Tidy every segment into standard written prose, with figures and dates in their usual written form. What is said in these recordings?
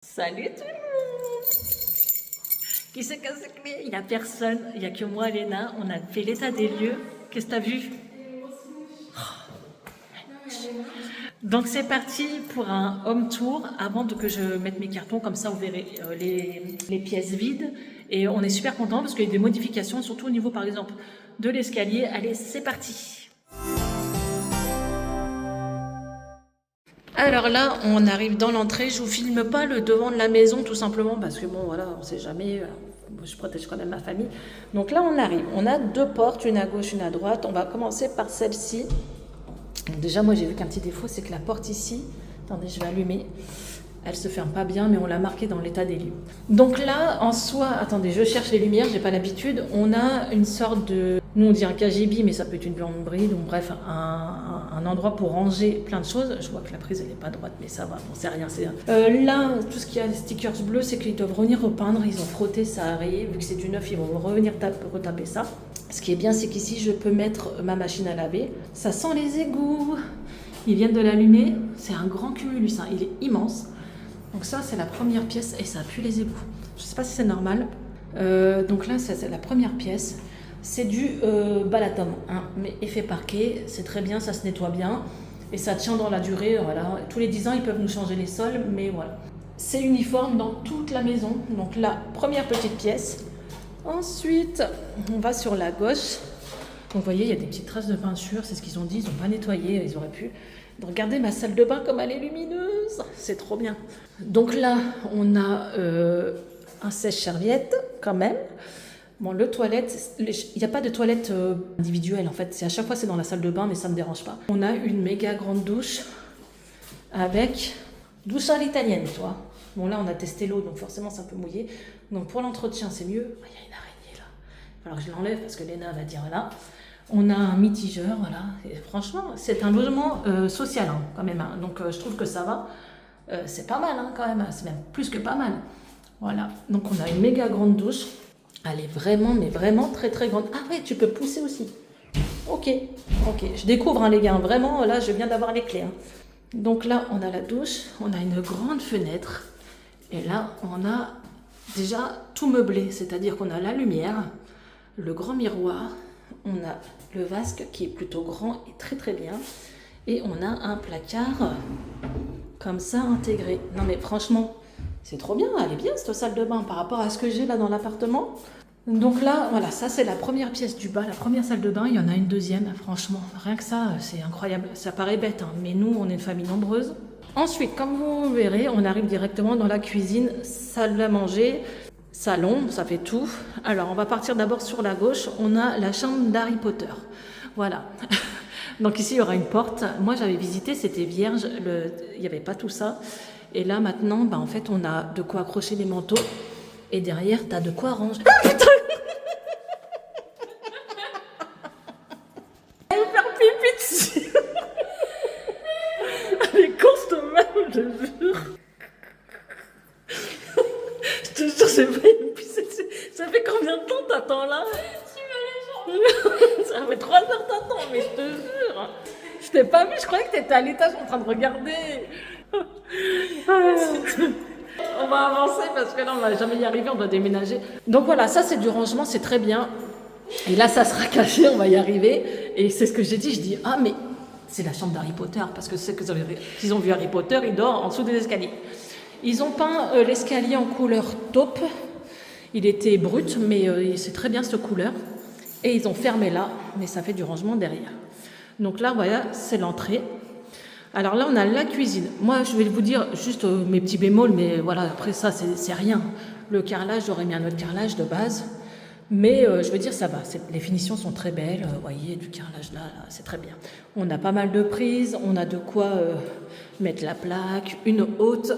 Salut tout le monde. Qui c'est cassé clé? Il n'y a personne, il n'y a que moi et Léna. On a fait l'état des lieux. Qu'est-ce que tu as vu? Donc c'est parti pour un home tour. Avant que je mette mes cartons, comme ça vous verrez les pièces vides. Et on est super content parce qu'il y a des modifications, surtout au niveau par exemple de l'escalier. Allez, c'est parti. Alors là, on arrive dans l'entrée. Je vous filme pas le devant de la maison tout simplement parce que bon voilà, on sait jamais. Je protège quand même ma famille. Donc là, on arrive. On a deux portes, une à gauche, une à droite. On va commencer par celle-ci. Déjà, moi, j'ai vu qu'un petit défaut, c'est que la porte ici, attendez, je vais allumer. Elle se ferme pas bien, mais on l'a marqué dans l'état des lieux. Donc là, en soi, attendez, je cherche les lumières, j'ai pas l'habitude. On a une sorte de, nous on dit un KGB, mais ça peut être une buanderie, donc bref, un endroit pour ranger plein de choses. Je vois que la prise elle est pas droite, mais ça va, bon, c'est rien, c'est rien. Là, tout ce qui a les stickers bleus, c'est qu'ils doivent revenir repeindre. Ils ont frotté, ça arrive. Vu que c'est du neuf, ils vont revenir retaper ça. Ce qui est bien, c'est qu'ici, je peux mettre ma machine à laver. Ça sent les égouts. Ils viennent de l'allumer. C'est un grand cumulus, hein. Il est immense. Donc ça, c'est la première pièce et ça pue les égouts. Je ne sais pas si c'est normal. Donc là, c'est la première pièce. C'est du Balaton, hein, mais effet parquet. C'est très bien, ça se nettoie bien. Et ça tient dans la durée. Voilà. Tous les 10 ans, ils peuvent nous changer les sols, mais voilà. C'est uniforme dans toute la maison. Donc la première petite pièce. Ensuite, on va sur la gauche. Donc vous voyez, il y a des petites traces de peinture. C'est ce qu'ils ont dit, ils n'ont pas nettoyé, ils auraient pu. Regardez ma salle de bain comme elle est lumineuse, c'est trop bien. Donc là, on a un sèche-serviette quand même. Bon, le toilette, il n'y a pas de toilette individuelle en fait. À chaque fois, c'est dans la salle de bain, mais ça ne me dérange pas. On a une méga grande douche avec douche à l'italienne, toi. Bon, là, on a testé l'eau, donc forcément, c'est un peu mouillé. Donc pour l'entretien, c'est mieux. Il y a une araignée là. Alors je l'enlève parce que Léna va dire là. On a un mitigeur, voilà. Et franchement, c'est un logement social hein, quand même. Hein. Donc je trouve que ça va. C'est pas mal hein, quand même. C'est même plus que pas mal. Voilà. Donc on a une méga grande douche. Elle est vraiment, mais vraiment très très grande. Ah ouais, tu peux pousser aussi. Ok. Je découvre hein, les gars. Vraiment, là, je viens d'avoir les clés. Hein. Donc là, on a la douche. On a une grande fenêtre. Et là, on a déjà tout meublé. C'est-à-dire qu'on a la lumière, le grand miroir. On a le vasque qui est plutôt grand et très très bien. Et on a un placard comme ça intégré. Non mais franchement, c'est trop bien. Elle est bien cette salle de bain par rapport à ce que j'ai là dans l'appartement. Donc là, voilà, ça c'est la première pièce du bas, la première salle de bain. Il y en a une deuxième, franchement. Rien que ça, c'est incroyable. Ça paraît bête, hein, mais nous, on est une famille nombreuse. Ensuite, comme vous verrez, on arrive directement dans la cuisine, salle à manger. Salon, ça fait tout. Alors, on va partir d'abord sur la gauche. On a la chambre d'Harry Potter. Voilà. Donc ici, il y aura une porte. Moi, j'avais visité, c'était vierge. Il n'y avait pas tout ça. Et là, maintenant, en fait, on a de quoi accrocher les manteaux. Et derrière, tu as de quoi ranger. Ah, putain! Elle va faire pipi dessus. Elle est constamment, je te jure. Je te jure, c'est pas une piscine. Ça fait combien de temps t'attends là? Ça fait 3 heures t'attends, mais je te jure. Je t'ai pas vu, je croyais que t'étais à l'étage en train de regarder. On va avancer parce que là on va jamais y arriver, on doit déménager. Donc voilà, ça c'est du rangement, c'est très bien. Et là ça sera caché, on va y arriver. Et c'est ce que j'ai dit, je dis ah mais c'est la chambre d'Harry Potter parce que c'est qu'ils ont vu Harry Potter, il dort en dessous des escaliers. Ils ont peint l'escalier en couleur taupe. Il était brut, mais c'est très bien cette couleur. Et ils ont fermé là, mais ça fait du rangement derrière. Donc là, voilà, c'est l'entrée. Alors là, on a la cuisine. Moi, je vais vous dire juste mes petits bémols, mais voilà, après ça, c'est rien. Le carrelage, j'aurais mis un autre carrelage de base. Mais je veux dire, ça va. Les finitions sont très belles. Vous voyez, du carrelage là, c'est très bien. On a pas mal de prises. On a de quoi mettre la plaque. Une haute,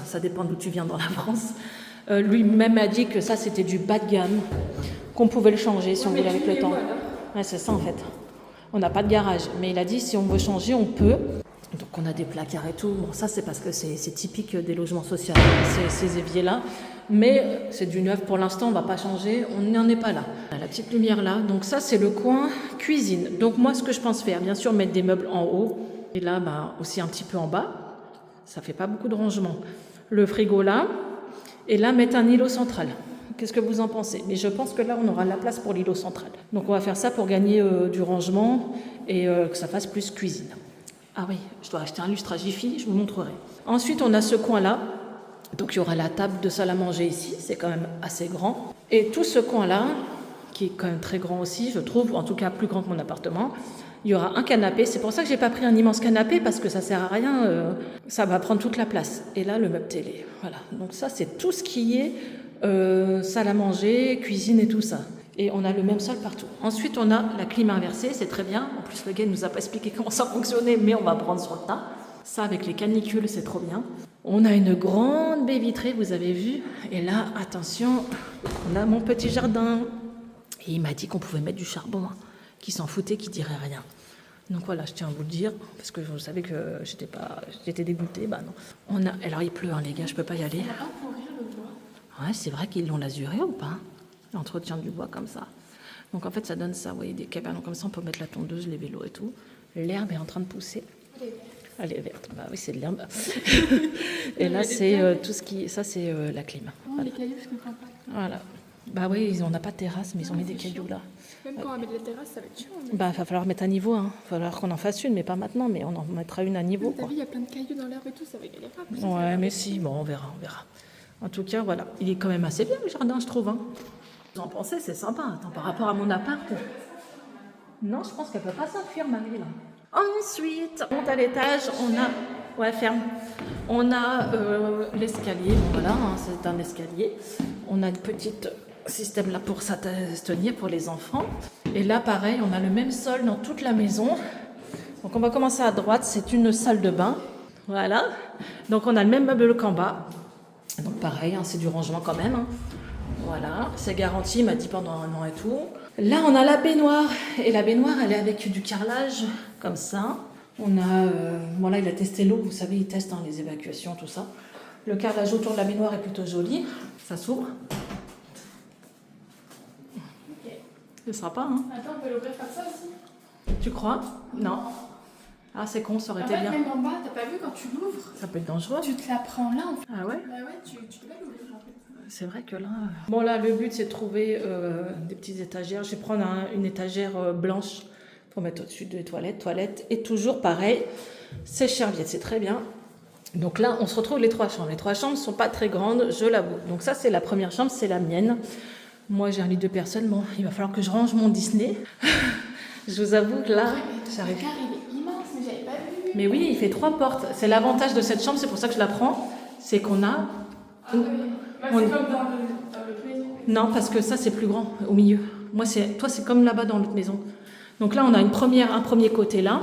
ça dépend d'où tu viens dans la France. Lui-même a dit que ça, c'était du bas de gamme. Qu'on pouvait le changer si on voulait avec le temps. Ouais, c'est ça en fait. On n'a pas de garage, mais il a dit si on veut changer, on peut. Donc on a des placards et tout. Bon, ça c'est parce que c'est typique des logements sociaux, ces éviers-là. Mais c'est du neuf pour l'instant, on ne va pas changer, on n'en est pas là. On a la petite lumière là. Donc ça c'est le coin cuisine. Donc moi ce que je pense faire, bien sûr mettre des meubles en haut. Et là aussi un petit peu en bas. Ça fait pas beaucoup de rangement. le frigo là, et là mettre un îlot central. Qu'est-ce que vous en pensez? Mais je pense que là, on aura la place pour l'îlot central. Donc on va faire ça pour gagner du rangement et que ça fasse plus cuisine. Ah oui, je dois acheter un lustre à Jiffy, je vous montrerai. Ensuite, on a ce coin-là. Donc il y aura la table de salle à manger ici, c'est quand même assez grand. Et tout ce coin-là, qui est quand même très grand aussi, je trouve, en tout cas plus grand que mon appartement, il y aura un canapé. C'est pour ça que j'ai pas pris un immense canapé, parce que ça sert à rien, ça va prendre toute la place. Et là, le meuble télé. Voilà. Donc ça, c'est tout ce qui est salle à manger, cuisine et tout ça. Et on a le même sol partout. Ensuite, on a la clim inversée, c'est très bien. En plus, le gars ne nous a pas expliqué comment ça fonctionnait, mais on va prendre sur le tas. Ça, avec les canicules, c'est trop bien. On a une grande baie vitrée, vous avez vu. Et là, attention, on a mon petit jardin. Et il m'a dit qu'on pouvait mettre du charbon, hein, qu'il s'en foutait, qu'il dirait rien. Donc voilà, je tiens à vous le dire, parce que vous savez que j'étais dégoûtée. Bah non. Alors il pleut, hein, les gars, je peux pas y aller. Ça va pas pourrir le bois. Ouais, c'est vrai qu'ils l'ont lasuré ou pas? L'entretien du bois comme ça. Donc en fait, ça donne ça, vous voyez, des cabanons comme ça, on peut mettre la tondeuse, les vélos et tout. L'herbe est en train de pousser. Elle est verte, bah oui, c'est de l'herbe. Et là, c'est tout ce qui... Ça, c'est la clim. Non, voilà. Les cailloux, je comprends pas. Voilà. Bah oui, on n'a pas de terrasse, mais ils ont mis des cailloux là. Même quand on va mettre des terrasses, ça va être chaud. Bah, il va falloir mettre à niveau, hein. Il va falloir qu'on en fasse une, mais pas maintenant, mais on en mettra une à niveau. T'as vu, il y a plein de cailloux dans l'herbe et tout, ça va galérer. Ouais, mais si, bon, on verra. En tout cas, voilà. Il est quand même assez bien, le jardin, je trouve. Hein. Vous en pensez, c'est sympa. Attends, par rapport à mon appart. Non, je pense qu'elle peut pas s'enfuir, Marie, là. Ensuite, on monte à l'étage, on a... Ouais, ferme. On a l'escalier, bon, voilà, hein, c'est un escalier. On a une petite système là pour s'astenir pour les enfants. Et là, pareil, on a le même sol dans toute la maison. Donc, on va commencer à droite, c'est une salle de bain. Voilà. Donc, on a le même meuble qu'en bas. Donc, pareil, hein, c'est du rangement quand même. Hein. Voilà, c'est garanti, il m'a dit pendant 1 an et tout. Là, on a la baignoire. Et la baignoire, elle est avec du carrelage, comme ça. On a... bon, là, il a testé l'eau. Vous savez, il teste hein, les évacuations, tout ça. Le carrelage autour de la baignoire est plutôt joli. Ça s'ouvre. Ok. C'est sympa, hein. Attends, on peut l'ouvrir comme ça aussi. Tu crois? Non. Ah, c'est con, ça aurait En été fait, bien. même en bas, t'as pas vu quand tu l'ouvres? Ça peut être dangereux. Tu te la prends là, en fait. Ah ouais? Bah ouais, tu peux pas l'ouvrir, en fait. C'est vrai que là... Bon, là, le but, c'est de trouver des petites étagères. Je vais prendre une étagère blanche pour mettre au-dessus des toilettes. Et toujours pareil, c'est serviette, c'est très bien. Donc là, on se retrouve les 3 chambres. Les 3 chambres ne sont pas très grandes, je l'avoue. Donc ça, c'est la première chambre, c'est la mienne. Moi, j'ai un lit de 2 personnes. Bon, il va falloir que je range mon Disney. Je vous avoue que là, j'arrive... Le carré, il est immense, mais j'avais pas vu. Mais oui, il fait 3 portes. C'est l'avantage de cette chambre, c'est pour ça que je la prends. C'est qu'on a... Ah oui. Bah, c'est comme dans l'autre maison. Non, parce que ça, c'est plus grand, au milieu. Toi, c'est comme là-bas dans l'autre maison. Donc là, on a un premier côté là.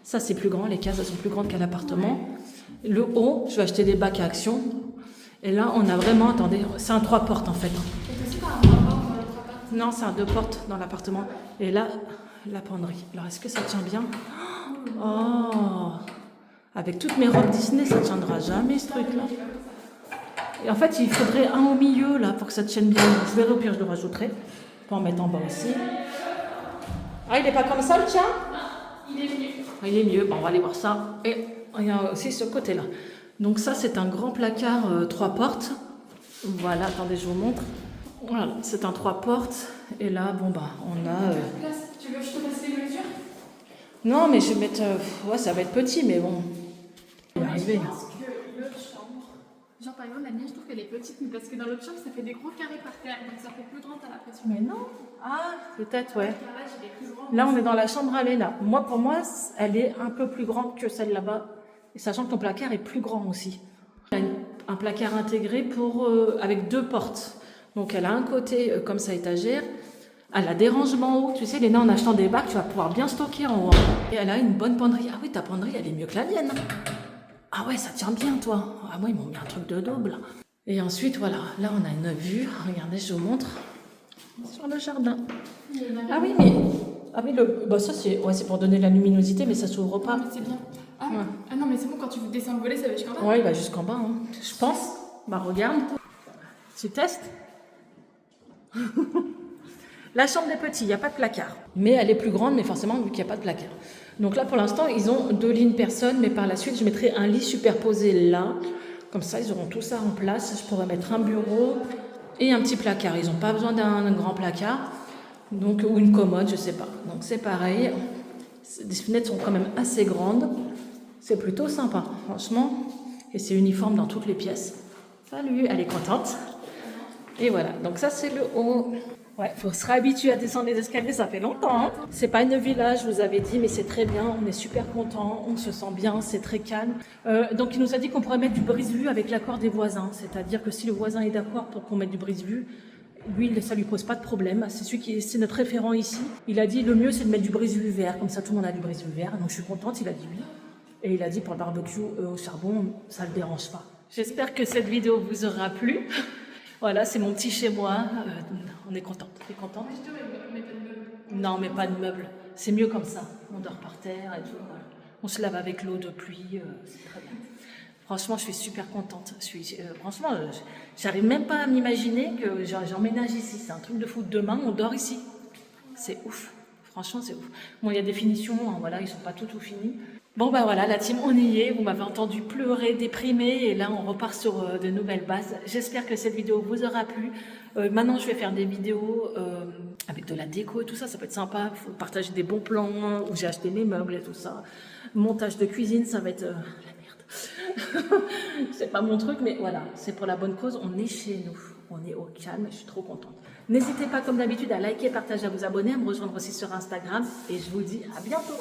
Ça, c'est plus grand. Les cases, elles sont plus grandes qu'à l'appartement. Le haut, je vais acheter des bacs à action. Et là, on a vraiment... Attendez, c'est un 3 portes, en fait. Et aussi, t'as un rapport dans l'autre appart. Non, c'est un 2 portes dans l'appartement. Et là, la penderie. Alors, est-ce que ça tient bien? Oh! Avec toutes mes robes Disney, ça tiendra jamais, ce truc-là. Et en fait, il faudrait un au milieu, là, pour que ça tienne bien. Je verrai, au pire, je le rajouterai. On peut en mettre en bas aussi. Ah, il n'est pas comme ça, le tien? Il est mieux. Ah, il est mieux. Bon, on va aller voir ça. Et il y a aussi ce côté-là. Donc ça, c'est un grand placard 3 portes. Voilà, attendez, je vous montre. Voilà, c'est un 3 portes. Et là, bon, bah, on a... Tu veux que je te fasse les mesures? Non, mais je vais mettre... ouais, ça va être petit, mais bon. On va y arriver. Je pense que l'autre chambre... Genre, par exemple, la mienne, je trouve qu'elle est petite, mais parce que dans l'autre chambre, ça fait des gros carrés par terre, donc ça fait plus grand à l'impression. Mais non. Ah, peut-être, ouais. Le carrelage, il est plus grand. Là, on est dans la chambre à Léna. Moi, pour moi, elle est un peu plus grande que celle là-bas. Et sachant que ton placard est plus grand aussi. Elle a un placard intégré avec 2 portes. Donc, elle a un côté comme ça étagère. Elle a des rangements en haut. Tu sais, Léna, en achetant des bacs, tu vas pouvoir bien stocker en haut. Et elle a une bonne penderie. Ah oui, ta penderie, elle est mieux que la mienne. Ah ouais, ça tient bien, toi. Ah moi, ils m'ont mis un truc de double. Et ensuite, voilà. Là, on a une vue. Regardez, je vous montre. Sur le jardin. Ah oui, mais... Ah oui, bah ça, c'est pour donner de la luminosité, mais ça s'ouvre pas. Ah, mais c'est bien. Ah, Ouais. ah non, mais c'est bon, quand tu descends le volet, ça va jusqu'en bas. Ouais, il va jusqu'en bas, hein. Je pense. Bah, regarde. Tu testes. La chambre des petits, il n'y a pas de placard. Mais elle est plus grande, mais forcément, vu qu'il n'y a pas de placard. Donc là, pour l'instant, ils ont 2 lits personnes, mais par la suite, je mettrai un lit superposé là. Comme ça, ils auront tout ça en place. Je pourrais mettre un bureau et un petit placard. Ils n'ont pas besoin d'un grand placard, donc, ou une commode, je sais pas. Donc c'est pareil. Les fenêtres sont quand même assez grandes. C'est plutôt sympa, franchement. Et c'est uniforme dans toutes les pièces. Salut, elle est contente. Et voilà, donc ça c'est le haut. Ouais, faut se réhabituer à descendre les escaliers, ça fait longtemps. Hein. C'est pas une villa, je vous avais dit, mais c'est très bien. On est super content, on se sent bien, c'est très calme. Donc il nous a dit qu'on pourrait mettre du brise-vue avec l'accord des voisins. C'est-à-dire que si le voisin est d'accord pour qu'on mette du brise-vue, lui, ça lui pose pas de problème. C'est notre référent ici. Il a dit le mieux c'est de mettre du brise-vue vert, comme ça tout le monde a du brise-vue vert. Donc je suis contente, il a dit oui. Et il a dit pour le barbecue au charbon, ça le dérange pas. J'espère que cette vidéo vous aura plu. Voilà, c'est mon petit chez moi. On est contente. Tu es contente? Non, mais pas de meubles. C'est mieux comme ça. On dort par terre et tout. Voilà. On se lave avec l'eau de pluie. C'est très bien. Franchement, je suis super contente. Franchement, j'arrive même pas à m'imaginer que j'emménage ici. C'est un truc de fou. Demain, on dort ici. C'est ouf. Franchement, c'est ouf. Bon, il y a des finitions. Hein, voilà, ils sont pas tout finis. Bon ben voilà, la team, on y est, vous m'avez entendu pleurer, déprimer, et là on repart sur de nouvelles bases. J'espère que cette vidéo vous aura plu. Maintenant je vais faire des vidéos avec de la déco et tout ça, ça peut être sympa. Faut partager des bons plans où j'ai acheté mes meubles et tout ça. Montage de cuisine, ça va être la merde. C'est pas mon truc, mais voilà, c'est pour la bonne cause, on est chez nous. On est au calme, je suis trop contente. N'hésitez pas comme d'habitude à liker, partager, à vous abonner, à me rejoindre aussi sur Instagram, et je vous dis à bientôt.